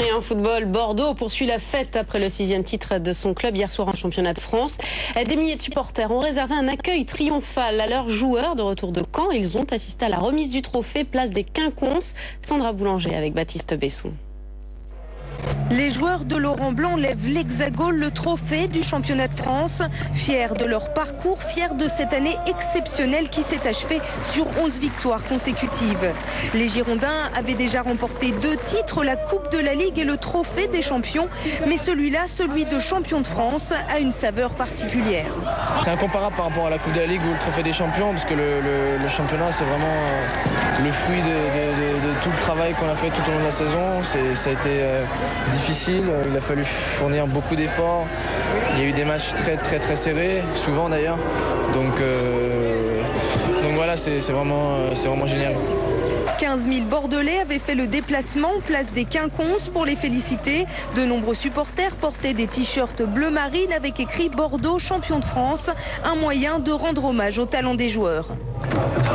Et en football, Bordeaux poursuit la fête après le 6e titre de son club hier soir en championnat de France. Des milliers de supporters ont réservé un accueil triomphal à leurs joueurs de retour de Caen. Ils ont assisté à la remise du trophée place des Quinconces. Sandra Boulanger avec Baptiste Besson. Les joueurs de Laurent Blanc lèvent l'Hexagone, le trophée du championnat de France. Fiers de leur parcours, fiers de cette année exceptionnelle qui s'est achevée sur 11 victoires consécutives. Les Girondins avaient déjà remporté 2 titres, la Coupe de la Ligue et le trophée des champions. Mais celui-là, celui de champion de France, a une saveur particulière. C'est incomparable par rapport à la Coupe de la Ligue ou le trophée des champions, parce que le championnat, c'est vraiment le fruit de tout le travail qu'on a fait tout au long de la saison. Ça a été difficile, il a fallu fournir beaucoup d'efforts. Il y a eu des matchs très serrés, souvent d'ailleurs. Donc voilà, c'est vraiment génial. 15 000 Bordelais avaient fait le déplacement place des Quinconces pour les féliciter. De nombreux supporters portaient des t-shirts bleu marine avec écrit Bordeaux champion de France, un moyen de rendre hommage au talent des joueurs.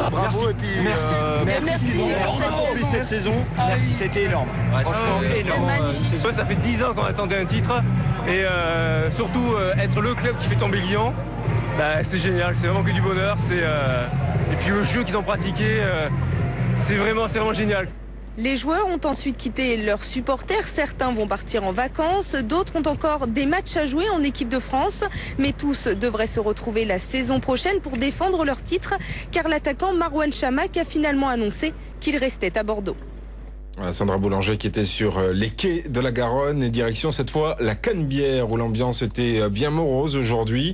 Bravo et puis merci. Cette saison, c'était énorme. Franchement énorme. Ça fait 10 ans qu'on attendait un titre et surtout être le club qui fait tomber Lyon, c'est génial, c'est vraiment que du bonheur. Et puis le jeu qu'ils ont pratiqué, c'est vraiment génial. Les joueurs ont ensuite quitté leurs supporters. Certains vont partir en vacances, d'autres ont encore des matchs à jouer en équipe de France. Mais tous devraient se retrouver la saison prochaine pour défendre leur titre, car l'attaquant Marouane Chamakh a finalement annoncé qu'il restait à Bordeaux. Voilà, Sandra Boulanger qui était sur les quais de la Garonne et direction cette fois la Canebière où l'ambiance était bien morose aujourd'hui.